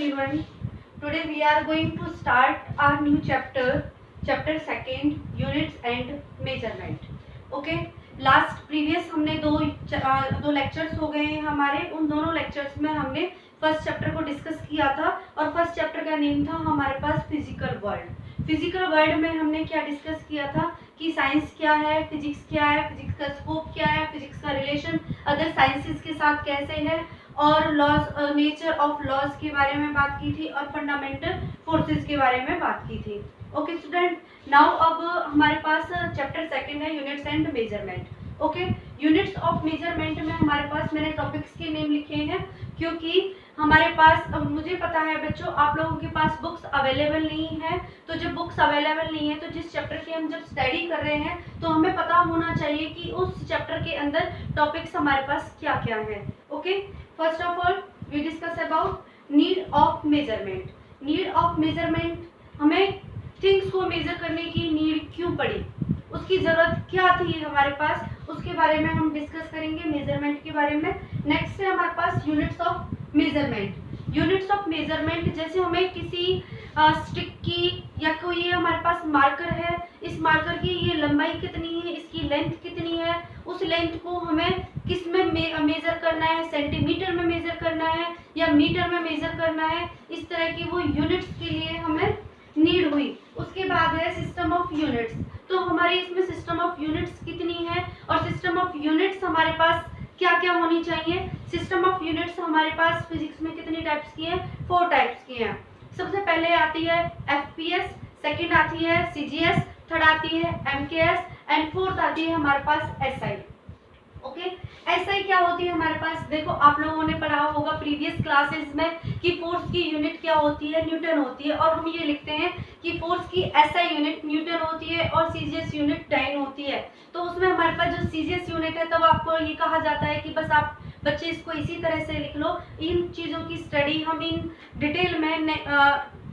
everyone. Today we are going to start our new chapter, chapter second, units and measurement. Okay. Last previous हमने दो lectures हो गए हैं हमारे. उन दोनों लेक्चर्स में हमने फर्स्ट चैप्टर को डिस्कस किया था और फर्स्ट चैप्टर का नेम था हमारे पास फिजिकल वर्ल्ड. फिजिकल वर्ल्ड में हमने क्या डिस्कस किया था कि साइंस क्या है, फिजिक्स क्या है, फिजिक्स का स्कोप क्या है, फिजिक्स का रिलेशन अदर साइंसेस के साथ कैसे है, और लॉज, नेचर ऑफ लॉज के बारे में बात की थी और फंडामेंटल फोर्सेस के बारे में बात की थी. ओके स्टूडेंट, नाउ अब हमारे पास चैप्टर सेकंड है units and measurement. Okay, units of measurement में हमारे पास मैंने टॉपिक्स के नेम लिखे हैं क्योंकि हमारे पास, अब मुझे पता है बच्चों आप लोगों के पास बुक्स अवेलेबल नहीं है. तो जब बुक्स अवेलेबल नहीं है तो जिस चैप्टर की हम जब स्टडी कर रहे हैं तो हमें पता होना चाहिए कि उस चैप्टर के अंदर टॉपिक्स हमारे पास क्या क्या है. Okay, first of all we discuss about need of measurement. Need of measurement, हमें थिंग्स को मेजर करने की नीड क्यों पड़ी, उसकी ज़रूरत क्या थी हमारे पास, उसके बारे में हम डिस्कस करेंगे. मेजरमेंट के बारे में. नेक्स्ट है हमारे पास units of measurement. Units of measurement, जैसे हमें किसी स्टिक की या कोई ये हमारे पास मार्कर है, इस मार्कर की ये लंबाई कितनी है, इसकी लेंथ कितनी है, उस लेंथ को हमें किस में मेजर करना है, सेंटीमीटर में मेजर करना है या मीटर में मेजर करना है, इस तरह की वो यूनिट्स के लिए हमें नीड हुई. उसके बाद है सिस्टम ऑफ यूनिट्स. तो हमारे इसमें सिस्टम ऑफ यूनिट्स कितनी है और सिस्टम ऑफ यूनिट्स हमारे पास क्या क्या होनी चाहिए. सिस्टम ऑफ यूनिट्स हमारे पास फिजिक्स में कितनी टाइप्स की है, 4 टाइप्स की हैं. सबसे पहले आती है एफपीएस, सेकंड आती है सीजीएस, थर्ड आती है एमकेएस एंड फोर्थ आती है हमारे पास एसआई. ओके, एसआई क्या होती है हमारे पास, देखो आप लोगों ने पढ़ा होगा प्रीवियस क्लासेस में कि फोर्स की यूनिट क्या होती है, न्यूटन होती है. और हम ये लिखते हैं कि फोर्स की एसआई यूनिट न्यूटन होती है और सीजीएस यूनिट डाइन होती है. तो उसमें हमारे पास जो सीजीएस यूनिट है तब आपको ये कहा जाता है कि बस आप बच्चे इसको इसी तरह से लिख लो. इन चीज़ों की स्टडी हम इन डिटेल में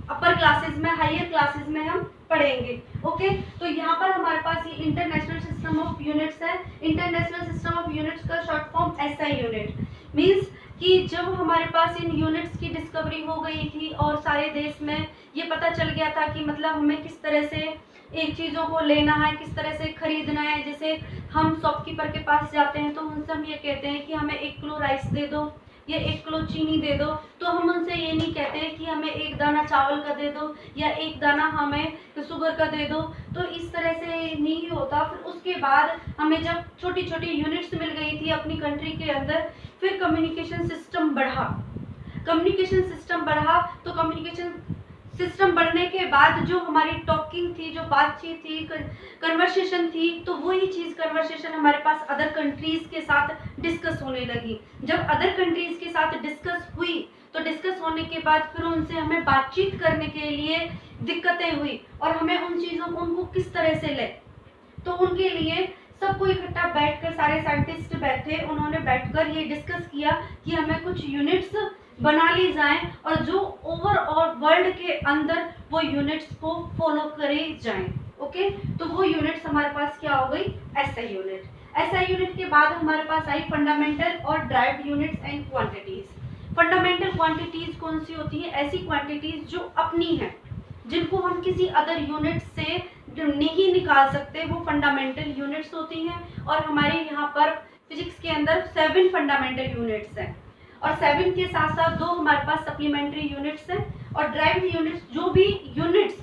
अपर क्लासेस में, हायर क्लासेस में हम पढ़ेंगे. ओके, तो यहाँ पर हमारे पास ये इंटरनेशनल सिस्टम ऑफ यूनिट्स है. इंटरनेशनल सिस्टम ऑफ यूनिट्स का short form SI unit means कि जब हमारे पास इन यूनिट्स की डिस्कवरी हो गई थी और सारे देश में ये पता चल गया था कि मतलब हमें किस तरह से एक चीज़ों को लेना है, किस तरह से खरीदना है. जैसे हम शॉपकीपर के पास जाते हैं तो उनसे हम ये कहते हैं कि हमें 1 किलो राइस दे दो या 1 किलो चीनी दे दो. तो हम उनसे ये नहीं कहते हैं कि हमें 1 दाना चावल का दे दो या 1 दाना हमें शुगर का दे दो. तो इस तरह से नहीं होता. फिर उसके बाद हमें जब छोटी छोटी यूनिट्स मिल गई थी अपनी कंट्री के अंदर, फिर कम्युनिकेशन सिस्टम बढ़ा. कम्युनिकेशन सिस्टम बढ़ा तो कम्युनिकेशन सिस्टम बढ़ने के बाद जो हमारी टॉकिंग थी, जो बातचीत थी, कन्वर्सेशन थी, तो वही चीज़ कन्वर्सेशन हमारे पास अदर कंट्रीज़ के साथ डिस्कस होने लगी. जब अदर कंट्रीज़ के साथ डिस्कस हुई तो डिस्कस होने के बाद फिर उनसे हमें बातचीत करने के लिए दिक्कतें हुई और हमें उन चीज़ों को उनको किस तरह से ले. तो उनके लिए सबको इकट्ठा बैठकर, सारे साइंटिस्ट बैठे, उन्होंने बैठकर ये डिस्कस किया कि हमें कुछ यूनिट्स बना ली जाएं और जो ओवरऑल वर्ल्ड के अंदर वो यूनिट्स को फॉलो करे जाएं. ओके, तो वो यूनिट्स हमारे पास क्या हो गई, एसआई यूनिट. एसआई यूनिट के बाद हमारे पास आई फंडामेंटल और derived units and quantities. Fundamental quantities कौन सी होती है, ऐसी क्वांटिटीज जो अपनी है, जिनको हम किसी अदर यूनिट से नहीं निकाल सकते, वो फंडामेंटल यूनिट्स होती हैं. और हमारे यहाँ पर फिजिक्स के अंदर 7 फंडामेंटल यूनिट्स हैं और 7 के साथ साथ 2 हमारे पास सप्लीमेंट्री यूनिट्स हैं. और ड्राइव्ड यूनिट्स, जो भी यूनिट्स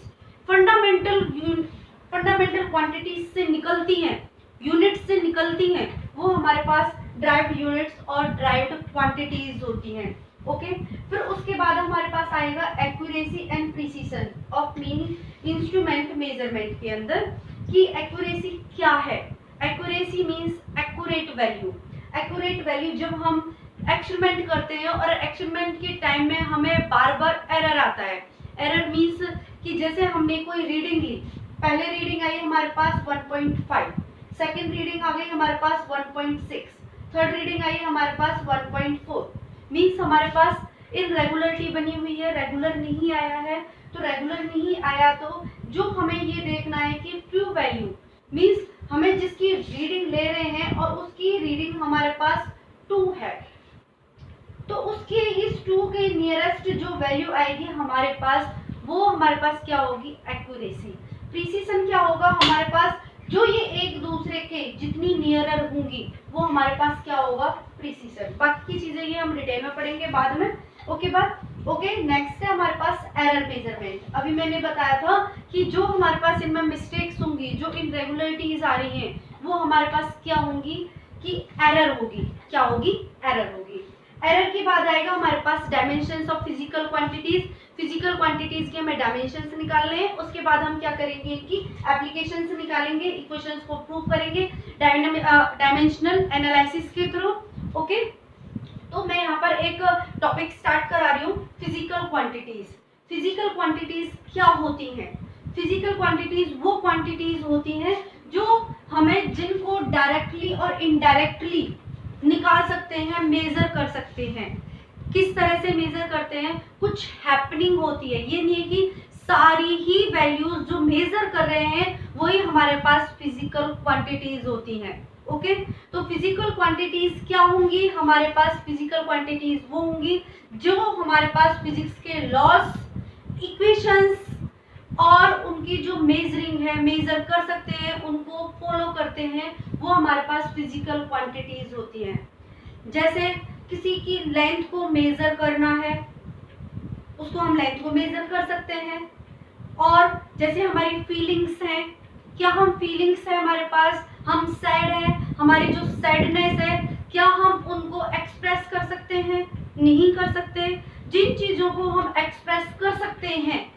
फंडामेंटल क्वांटिटीज से निकलती हैं, यूनिट्स से निकलती हैं, वो हमारे पास ड्राइव्ड यूनिट्स और ड्राइव्ड क्वांटिटीज होती हैं. ओके, फिर उसके बाद हमारे पास आएगा accuracy and precision of mean instrument measurement के अंदर कि एक्यूरेसी क्या है. Accuracy means accurate value. Accurate value जब हम एक्सपेरिमेंट करते हैं और एक्सपेरिमेंट के टाइम में हमें बार बार एरर आता है. एरर मीन्स कि जैसे हमने कोई रीडिंग ली, पहले रीडिंग आई हमारे पास 1.5, सेकेंड रीडिंग आ गई हमारे पास 1.6, थर्ड रीडिंग आई हमारे पास 1.4. मीन्स हमारे पास इररेगुलरिटी बनी हुई है, रेगुलर नहीं आया है. तो रेगुलर नहीं आया तो जो हमें ये देखना है कि ट्रू वैल्यू मीन्स हमें जिसकी रीडिंग ले रहे हैं और उसकी रीडिंग हमारे पास 2 है, तो उसके इस 2 के नियरेस्ट जो वैल्यू आएगी हमारे पास, वो हमारे पास क्या होगी, एक्यूरेसी। प्रिसीजन क्या होगा हमारे पास, जो ये एक दूसरे के जितनी नियरर होंगी वो हमारे पास क्या होगा, प्रिसीजन। बाकी की चीजें ये हम डिटेल में पढ़ेंगे बाद में। ओके, नेक्स्ट है हमारे पास एरर मेजरमेंट। अभी मैंने बताया था कि जो हमारे पास इनमें मिस्टेक्स होंगी, जो इनरेगुलरिटीज आ रही हैं, वो हमारे पास क्या होंगी कि एरर होगी। क्या होगी, एरर होगी। एरर के बाद आएगा हमारे पास dimensions of physical quantities. Physical quantities के हमें डायमेंशंस निकालने हैं। उसके बाद हम क्या करेंगे कि एप्लीकेशंस निकालेंगे, इक्वेशंस को प्रूव करेंगे डायमेंशनल एनालिसिस के थ्रू। ओके, तो मैं यहाँ पर एक टॉपिक स्टार्ट करा रही हूँ, फिजिकल क्वांटिटीज। फिजिकल क्वांटिटीज क्या होती हैं? फिजिकल क्वांटिटीज वो क्वांटिटीज होती हैं जो हमें, जिनको डायरेक्टली और इनडायरेक्टली निकाल सकते हैं, मेजर कर सकते हैं। किस तरह से मेजर करते हैं? कुछ हैपनिंग होती है, ये नहीं है कि सारी ही वैल्यूज जो मेजर कर रहे हैं वही हमारे पास फिजिकल क्वांटिटीज होती हैं। ओके, तो फिजिकल क्वांटिटीज क्या होंगी हमारे पास? फिजिकल क्वांटिटीज वो होंगी जो हमारे पास फिजिक्स के लॉस, इक्वेशंस और उनकी जो मेजरिंग है, मेजर कर सकते हैं, उनको फॉलो करते हैं, वो हमारे पास फिजिकल क्वांटिटीज होती हैं। जैसे किसी की लेंथ को मेजर करना है, उसको हम लेंथ को मेजर कर सकते हैं। और जैसे हमारी फीलिंग्स हैं, क्या हम फीलिंग्स है हमारे पास, हम सैड है, हमारी जो सैडनेस है, क्या हम उनको एक्सप्रेस कर सकते हैं? नहीं कर सकते। जिन चीजों को हम एक्सप्रेस कर सकते हैं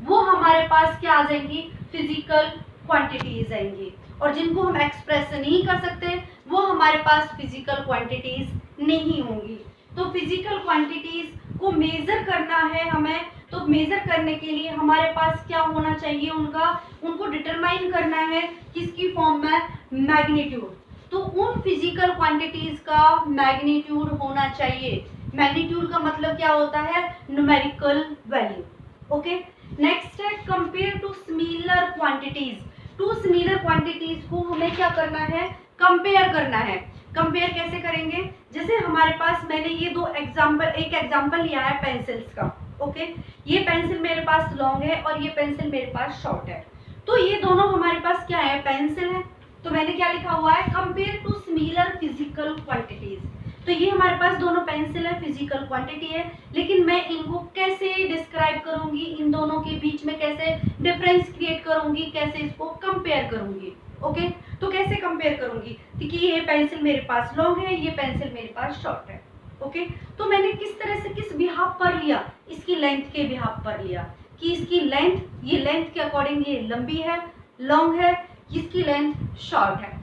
वो हमारे पास क्या आ जाएंगी, फिजिकल क्वांटिटीज आएंगी। और जिनको हम एक्सप्रेस नहीं कर सकते वो हमारे पास फिजिकल क्वांटिटीज नहीं होंगी। तो फिजिकल क्वांटिटीज को मेजर करना है हमें, तो मेजर करने के लिए हमारे पास क्या होना चाहिए, उनको डिटरमाइन करना है किसकी फॉर्म में, मैग्नीट्यूड। तो उन फिजिकल क्वांटिटीज का मैग्नीट्यूड होना चाहिए। मैग्नीट्यूड का मतलब क्या होता है, न्यूमेरिकल वैल्यू। ओके, नेक्स्ट है compare to similar quantities. To similar quantities को हमें क्या करना है, कंपेयर करना है। कंपेयर कैसे करेंगे? जैसे हमारे पास, मैंने ये एक एग्जांपल लिया है पेंसिल्स का। ओके, ये पेंसिल मेरे पास लॉन्ग है और ये पेंसिल मेरे पास शॉर्ट है। तो ये दोनों हमारे पास क्या है, पेंसिल है। तो मैंने क्या लिखा हुआ है, compare to similar physical quantities. तो ये हमारे पास दोनों पेंसिल है, फिजिकल क्वांटिटी है, लेकिन मैं इनको कैसे डिस्क्राइब करूंगी, इन दोनों के बीच में कैसे डिफरेंस क्रिएट करूंगी, कैसे इसको कंपेयर करूंगी। ओके, तो कैसे कंपेयर करूंगी, क्योंकि ये पेंसिल मेरे पास लॉन्ग है, ये पेंसिल मेरे पास शॉर्ट है। ओके, तो मैंने किस तरह से, किस बिहाफ पर लिया, इसकी लेंथ के बिहाफ पर लिया कि इसकी लेंथ, ये लेंथ के अकॉर्डिंग ये लंबी है, लॉन्ग है, इसकी लेंथ शॉर्ट है।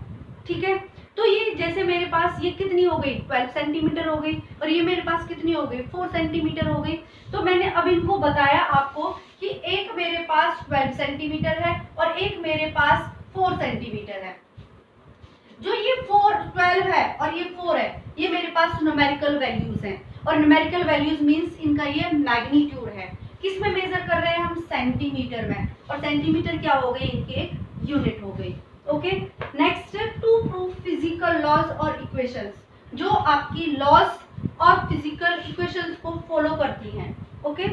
ठीक है, तो ये जैसे मेरे पास ये कितनी हो गई, 12 सेंटीमीटर हो गई, और ये मेरे पास कितनी हो गई, 4 सेंटीमीटर हो गई। तो मैंने अब इनको बताया आपको कि एक मेरे पास 12 सेंटीमीटर है और एक मेरे पास 4 सेंटीमीटर है। जो ये 12 है और ये 4 है, ये मेरे पास न्यूमेरिकल वैल्यूज हैं, और न्यूमेरिकल वैल्यूज मींस इनका ये मैग्नीट्यूड है। किस में मेजर कर रहे हैं हम, सेंटीमीटर में, और सेंटीमीटर क्या हो गई, इनके यूनिट हो गई। Okay, next to prove physical laws और इक्वेशंस, जो आपकी लॉज और फिजिकल इक्वेशंस को फॉलो करती हैं। ओके,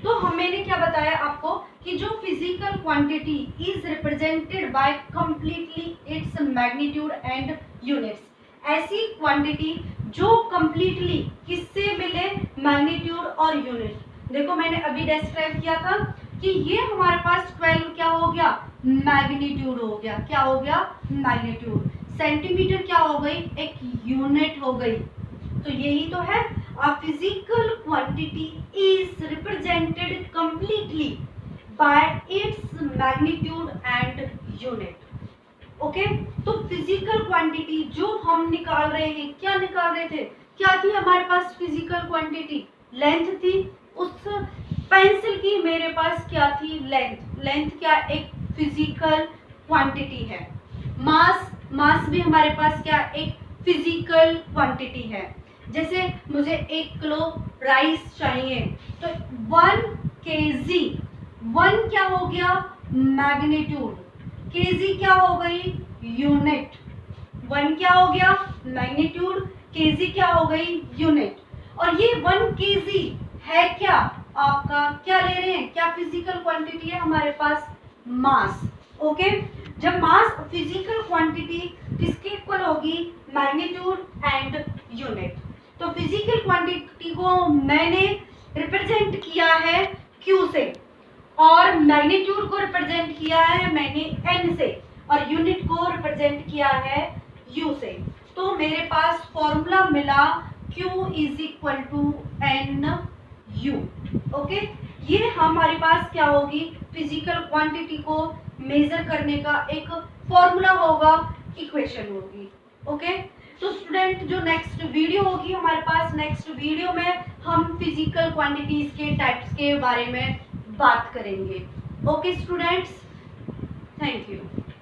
तो मैंने क्या बताया आपको कि जो physical quantity is represented by completely its magnitude and units. ऐसी क्वांटिटी जो कंप्लीटली किससे मिले, मैग्नीट्यूड और यूनिट। देखो मैंने अभी डिस्क्राइब किया था कि ये हमारे पास 12 क्या हो गया, मैग्नीट्यूड हो गया। क्या हो गया, मैग्नीट्यूड। सेंटीमीटर क्या हो गई, एक यूनिट हो गई। तो यही तो है, a physical quantity is represented completely by its magnitude and unit. Okay, तो फिजिकल क्वांटिटी जो हम निकाल रहे हैं, क्या निकाल रहे थे, क्या थी हमारे पास फिजिकल क्वांटिटी, लेंथ थी। उस पेंसिल की मेरे पास क्या थी, लेंथ। लेंथ क्या, एक फिजिकल क्वांटिटी है। मास भी हमारे पास क्या, एक फिजिकल क्वांटिटी है। जैसे मुझे 1 किलो राइस चाहिए, तो 1 kg, 1 क्या हो गया, मैग्नीट्यूड, kg क्या हो गई, यूनिट। 1 क्या हो गया, मैग्नीट्यूड, kg क्या हो गई, यूनिट। और ये 1 kg है क्या आपका, क्या ले रहे हैं, क्या फिजिकल क्वांटिटी है हमारे पास, मास। ओके, जब मास फिजिकल क्वांटिटी किसके इक्वल होगी, मैग्नीट्यूड एंड यूनिट। तो फिजिकल क्वांटिटी को मैंने रिप्रेजेंट किया है Q से, और मैग्नीट्यूड को रिप्रेजेंट किया है मैंने N से, और यूनिट को रिप्रेजेंट किया है U से। तो मेरे पास फॉर्मूला मिला Q is equal to N U. Okay, ये हमारे पास क्या होगी, फिजिकल क्वांटिटी को मेजर करने का एक फॉर्मूला होगा, इक्वेशन होगी। ओके, तो स्टूडेंट जो नेक्स्ट वीडियो होगी हमारे पास, नेक्स्ट वीडियो में हम फिजिकल क्वांटिटीज के टाइप्स के बारे में बात करेंगे। Okay students, thank you.